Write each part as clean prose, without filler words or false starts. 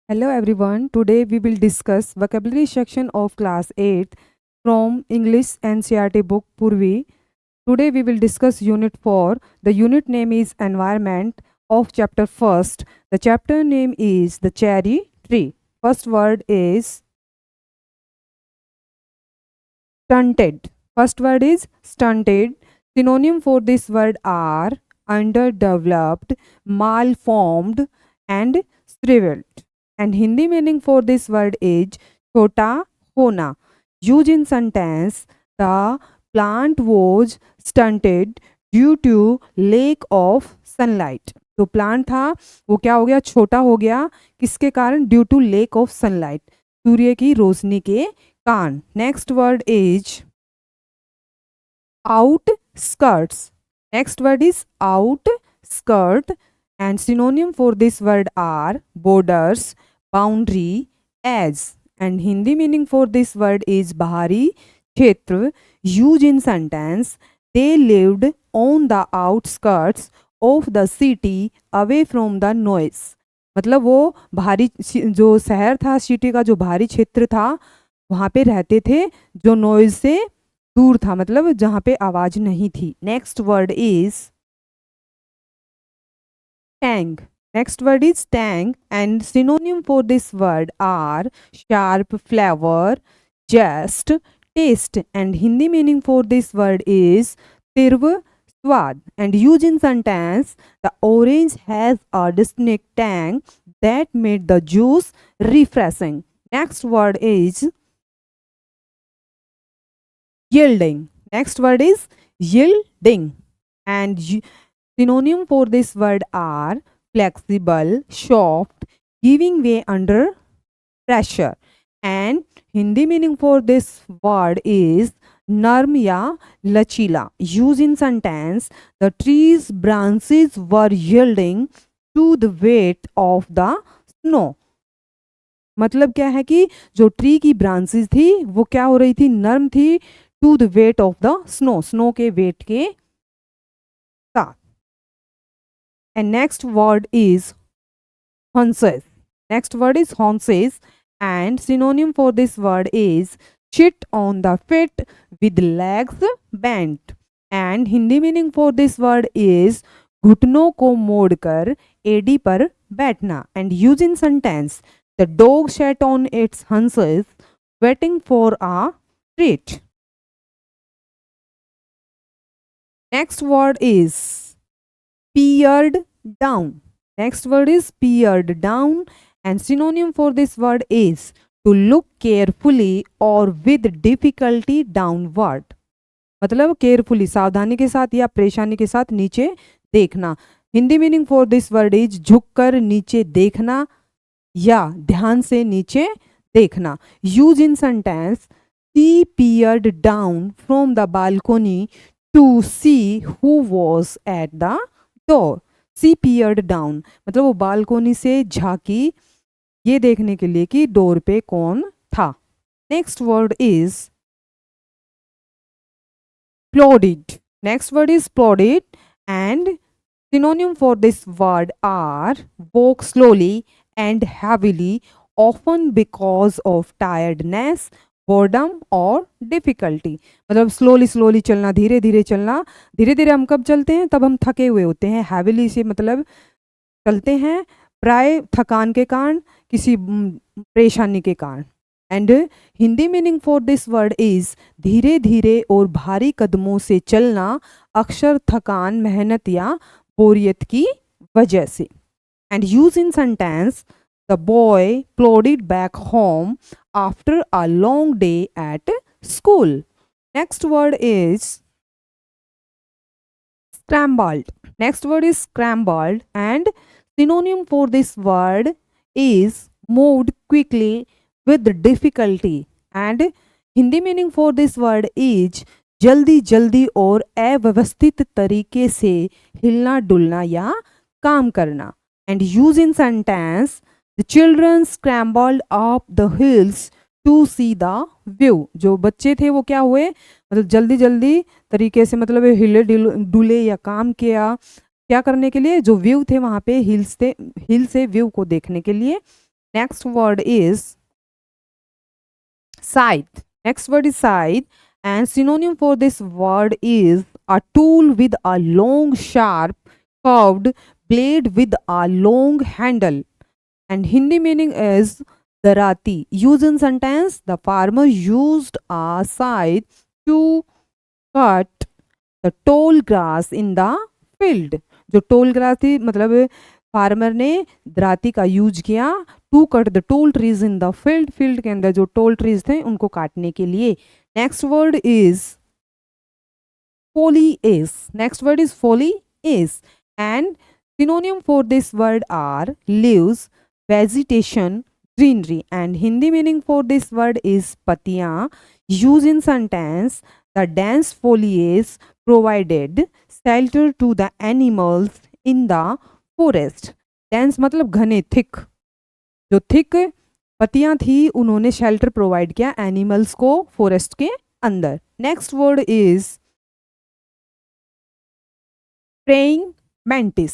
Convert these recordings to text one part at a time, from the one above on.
Hello everyone. Today we will discuss vocabulary section of class 8 from English NCERT book Purvi. Today we will discuss unit 4. The unit name is environment of chapter first. The chapter name is the cherry tree. First word is stunted. First word is stunted. Synonym for this word are underdeveloped, malformed and shriveled. And Hindi meaning for this word is chota hona. Used in sentence, the plant was stunted due to lack of sunlight. तो plant था वो क्या हो गया, छोटा हो गया किसके कारण, due to lack of sunlight, सूर्य की रोशनी के कारण. Next word is outskirts. Next word is outskirt and synonym for this word are borders, boundary, edge. And Hindi meaning for this word is bahari kshetra. Used in sentence, they lived on the outskirts of the city away from the noise. मतलब वो भारी जो शहर था, city का जो भारी क्षेत्र था वहाँ पे रहते थे जो नॉइज से दूर था, मतलब जहां पे आवाज नहीं थी. Next word is tang. Next word is tang and synonym for this word are sharp, flavour, zest, taste. And Hindi meaning for this word is तीव्र स्वाद. And use in sentence, the orange has a distinct tang that made the juice refreshing. Next word is yielding. Next word is yielding and synonym for this word are flexible, soft, giving way under pressure. And Hindi meaning for this word is नर्म या लचीला. Use in sentence, the trees branches were yielding to the weight of the snow. मतलब क्या है कि जो tree की branches थी वो क्या हो रही थी, नर्म थी, to the weight of the snow, snow के वेट के साथ. And next word is haunches. Next word is haunches and synonym for this word is sit on the feet with legs bent. And Hindi meaning for this word is घुटनों को मोड़कर एडी पर बैठना. And use in sentence, the dog sat on its haunches waiting for a treat. Next word is peered down. Next word is peered down and synonym for this word is to look carefully or with difficulty downward. मतलब carefully, सावधानी के साथ या परेशानी के साथ नीचे देखना. Hindi meaning for this word is झुककर नीचे देखना या ध्यान से नीचे देखना. Use in sentence, she peered down from the balcony to see who was at the door. She peered down मतलब वो बालकोनी से झांकी ये देखने के लिए कि डोर पे कौन था. Next word is plodded. Next word is plodded and synonym for this word are walk slowly and heavily, often because of tiredness, boredom और difficulty. मतलब स्लोली स्लोली चलना, धीरे धीरे चलना. धीरे धीरे हम कब चलते हैं, तब हम थके हुए होते हैं. हैविली से मतलब चलते हैं प्राय थकान के कारण, किसी परेशानी के कारण. And Hindi meaning for this word is धीरे धीरे और भारी कदमों से चलना, अक्सर थकान, मेहनत या बोरियत की वजह से. And use in sentence, the boy plodded back home after a long day at school. Next word is scrambled. Next word is scrambled and synonym for this word is moved quickly with difficulty. And Hindi meaning for this word is जल्दी जल्दी और अव्यवस्थित तरीके से हिलना डुलना या काम करना. And use in sentence, the children scrambled up the hills to see the view. जो बच्चे थे वो क्या हुए, मतलब जल्दी जल्दी तरीके से मतलब हिले डुले या काम किया, क्या करने के लिए, जो व्यू थे वहाँ पे हिल से व्यू को देखने के लिए. Next word is scythe. Next word is scythe, and synonym for this word is a tool with a long, sharp, curved blade with a long handle. And Hindi meaning is darati. Used in sentence, the farmer used a scythe to cut the tall grass in the field. जो tall grass थी मतलब farmer ने दराती का use किया to cut the tall trees in the field. Field के अंदर जो टोल ट्रीज थे उनको काटने के लिए. Next word is foliage. Next word is foliage, and synonym for this word are leaves, vegetation, greenery. And Hindi meaning for this word is patiyan. Used in sentence, the dense foliage provided shelter to the animals in the forest. Dense मतलब घने, thick. जो thick पत्तियां थी उन्होंने shelter provide किया animals को forest के अंदर. Next word is praying mantis.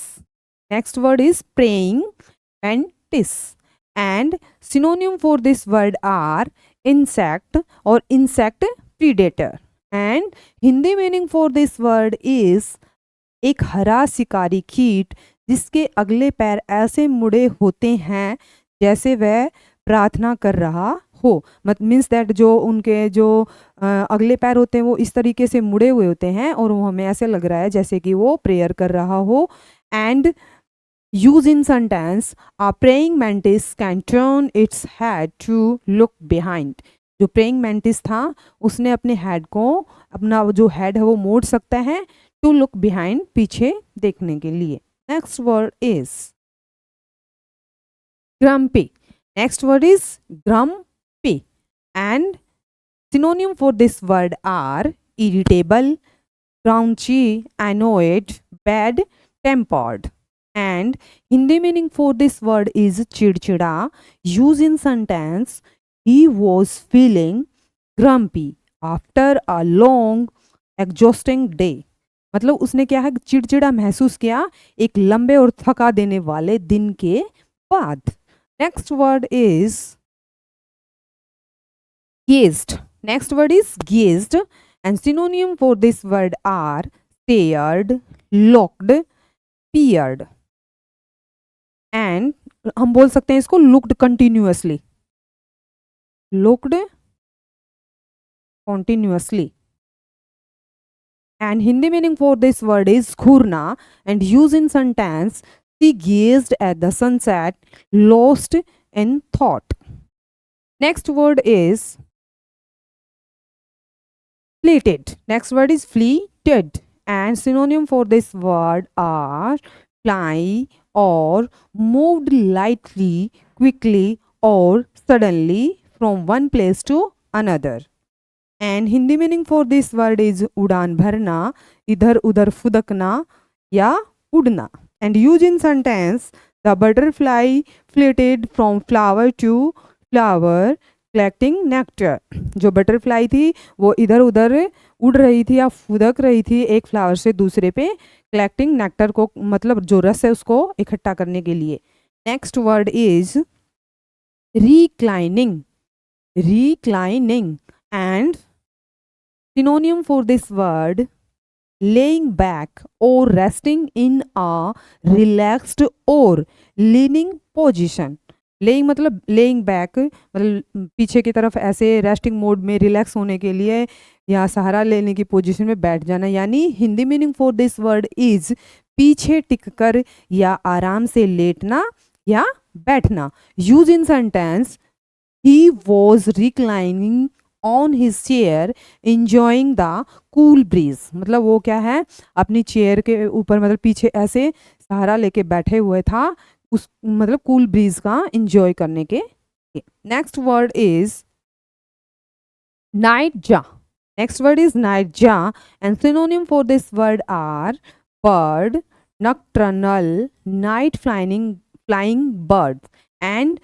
Next word is praying mantis, and synonym for this word are insect or insect predator. And Hindi meaning for this word is एक हरा शिकारी कीट जिसके अगले पैर ऐसे मुड़े होते हैं जैसे वह प्रार्थना कर रहा हो. मत मीन्स दैट जो उनके जो अगले पैर होते हैं वो इस तरीके से मुड़े हुए होते हैं और वो हमें ऐसे लग रहा है जैसे कि वो प्रेयर कर रहा हो. And use in sentence, a praying mantis can turn its head to look behind. जो प्रेइंग मैंटिस था उसने अपने हेड को, अपना जो हेड है वो मोड़ सकता है टू लुक बिहाइंड, पीछे देखने के लिए. Next word is grumpy. Next word is grumpy, and synonym for this word are irritable, grouchy, annoyed, bad tempered. And Hindi meaning for this word is chidchida. Use in sentence, he was feeling grumpy after a long exhausting day. मतलब उसने क्या है, चिड़चिड़ा महसूस किया एक लंबे और थका देने वाले दिन के बाद. Next word is gazed. Next word is gazed, and synonym for this word are stared, looked, peered. And हम बोल सकते हैं इसको looked continuously. Looked continuously. And Hindi meaning for this word is khurna, and used in sentence, she gazed at the sunset, lost in thought. Next word is fleeted. Next word is fleeted, and synonym for this word are fly or moved lightly, quickly or suddenly from one place to another. And Hindi meaning for this word is उड़ान भरना, इधर उधर फुदकना या उड़ना. And used in sentence, the butterfly flitted from flower to flower collecting nectar. जो butterfly थी वो इधर उधर उड़ रही थी या फुदक रही थी एक फ्लावर से दूसरे पे, कलेक्टिंग नेक्टर को मतलब जो रस है उसको इकट्ठा करने के लिए. Next word is reclining. Reclining, and synonym for this word laying back or resting in a relaxed or leaning position. Laying मतलब लेइंग बैक मतलब पीछे की तरफ ऐसे रेस्टिंग मोड में रिलैक्स होने के लिए या सहारा लेने की पोजीशन में बैठ जाना. यानी Hindi meaning for this word is पीछे टिककर या आराम से लेटना या बैठना. Use in sentence, he was reclining on his chair enjoying the cool bridge. मतलब वो क्या है, अपनी चेयर के ऊपर मतलब पीछे ऐसे सहारा लेके बैठे हुए था उस मतलब कूल ब्रीज का इंजॉय करने के. Next word is nightjar. Next word is nightjar, and synonym for this word are bird, nocturnal, night flying bird. And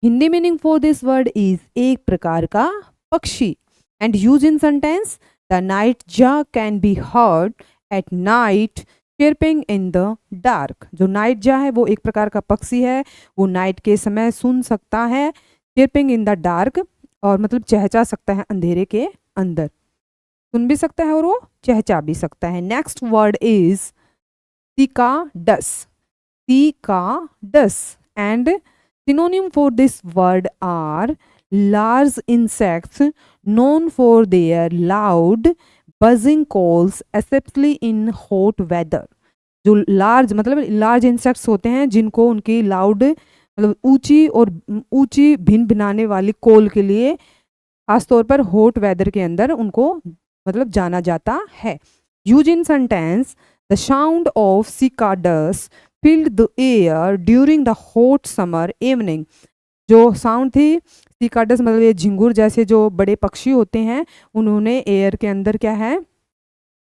Hindi meaning for this word is एक प्रकार का पक्षी. And use in sentence, the nightjar can be heard at night chirping in the dark। जो nightjar है वो एक प्रकार का पक्षी है, वो नाइट के समय सुन सकता है। chirping in the dark और मतलब चहचा सकता है अंधेरे के अंदर, सुन भी सकता है और वो चहचा भी सकता है। Next word is cicadas। cicadas and synonym for this word are large insects known for their loud buzzing calls especially in hot weather। जो लार्ज मतलब लार्ज इंसेक्ट्स होते हैं जिनको उनकी लाउड मतलब ऊंची और ऊंची भिन भिनाने वाली कॉल के लिए खासतौर पर हॉट वेदर के अंदर उनको मतलब जाना जाता है। Use in sentence the sound of cicadas filled the air during the hot summer evening। जो साउंड थी cicadas मतलब ये झिंगुर जैसे जो बड़े पक्षी होते हैं, उन्होंने एयर के अंदर क्या है,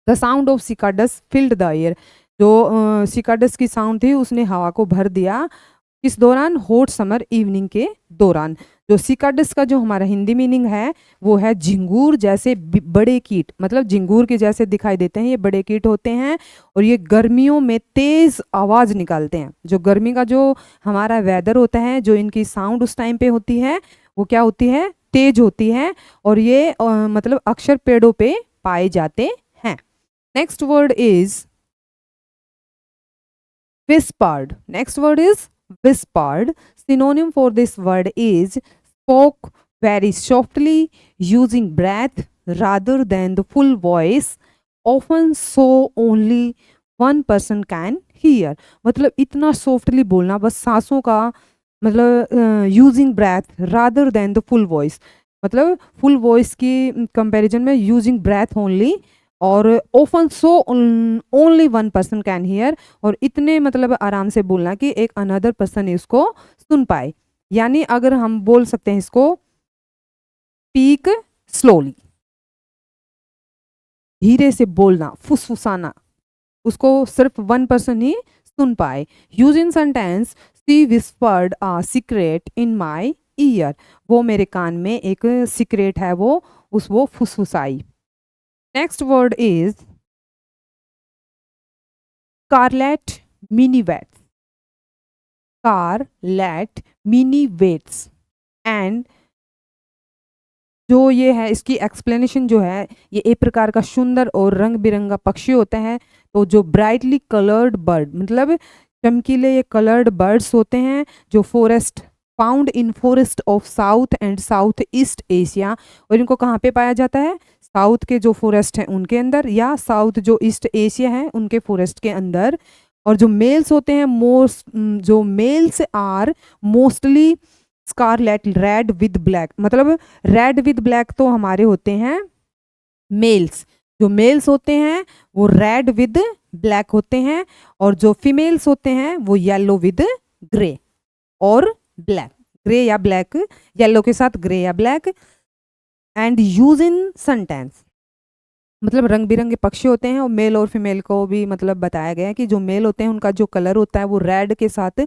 the sound of cicadas filled the air। जो cicadas की साउंड थी उसने हवा को भर दिया, इस दौरान हॉट समर इवनिंग के दौरान। जो cicadas का जो हमारा हिंदी मीनिंग है वो है झिंगूर जैसे बड़े कीट, मतलब झिंगूर के जैसे दिखाई देते हैं, ये बड़े कीट होते हैं और ये गर्मियों में तेज आवाज निकालते हैं। जो गर्मी का जो हमारा वेदर होता है, जो इनकी साउंड उस टाइम पे होती है वो क्या होती है, तेज होती है और ये मतलब अक्सर पेड़ों पे पाए जाते हैं। Next word is whispered। next word is whispered। synonym for this word is spoke very softly using breath rather than the full voice, often so only one person can hear। मतलब इतना softly बोलना, बस सांसों का मतलब using breath rather than the full voice, मतलब full voice की comparison में यूजिंग ब्रेथ ओनली, और often so only one person can hear, और इतने मतलब आराम से बोलना कि एक अनदर पर्सन इसको सुन पाए। यानी अगर हम बोल सकते हैं इसको स्पीक स्लोली, धीरे से बोलना, फुसफुसाना, उसको सिर्फ वन पर्सन ही सुन पाए। Use in sentence she whispered a secret in my ear. वो मेरे कान में एक सीक्रेट है, वो फुसफुसाई। Next word is scarlet minivets. Scarlet minivets and जो ये है इसकी एक्सप्लेनेशन जो है, ये एक प्रकार का सुंदर और रंग बिरंगा पक्षी होता है। तो जो ब्राइटली कलर्ड बर्ड, मतलब चमकीले ये कलर्ड बर्ड्स होते हैं जो forest found in forest of south and south east Asia. और इनको कहाँ पे पाया जाता है, साउथ के जो फॉरेस्ट हैं उनके अंदर, या साउथ जो ईस्ट एशिया है उनके फॉरेस्ट के अंदर। और जो मेल्स होते हैं जो males are mostly scarlet red with black. मतलब रेड विद ब्लैक तो हमारे होते हैं मेल्स, जो मेल्स होते हैं वो रेड विद ब्लैक होते हैं, और जो फीमेल्स होते हैं वो येलो विद ग्रे और ब्लैक, ग्रे या ब्लैक, येलो के साथ ग्रे या black. And use in sentence, मतलब रंग बिरंगे पक्षी होते हैं और मेल और फीमेल को भी मतलब बताया गया है कि जो मेल होते हैं उनका जो कलर होता है वो रेड के साथ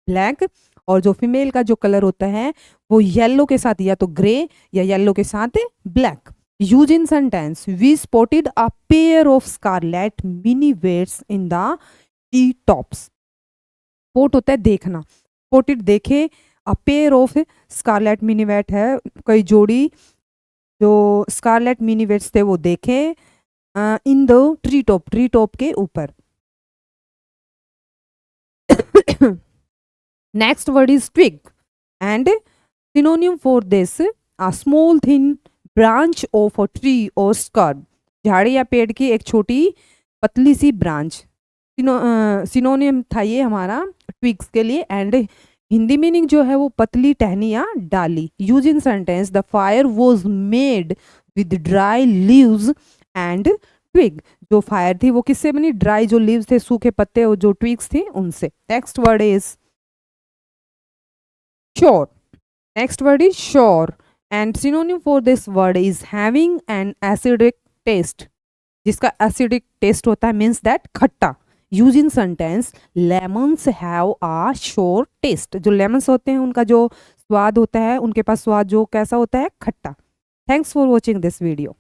ब्लैक, और जो फीमेल का जो कलर होता है वो येलो के साथ या तो ग्रे या येलो के साथ black. Use in sentence we spotted a pair of scarlet minivets in the tree tops. Spot होता है देखना, स्पॉटेड देखे, a pair of scarlet minivet है कई जोड़ी जो स्कारलेट मिनीवेट्स थे वो देखे इन द ट्री टॉप के ऊपर। Next word is twig and synonym for this a small thin branch of a tree or scrub। झाड़ी या पेड़ की एक छोटी पतली सी ब्रांच, सिनोनियम था ये हमारा ट्विग्स के लिए। एंड हिंदी मीनिंग जो है वो पतली टहनी या डाली। Use in sentence the fire was made with dry leaves and twig. जो फायर थी वो किससे बनी, ड्राई जो लीव्स थे सूखे पत्ते और जो ट्विग्स थी उनसे। Next word is sure। next word is sure and synonym for this word is having an acidic taste। जिसका acidic taste होता है means that खट्टा। use in sentence lemons have a sour taste। जो lemons होते हैं उनका जो स्वाद होता है, उनके पास स्वाद जो कैसा होता है, खट्टा। Thanks for watching this video।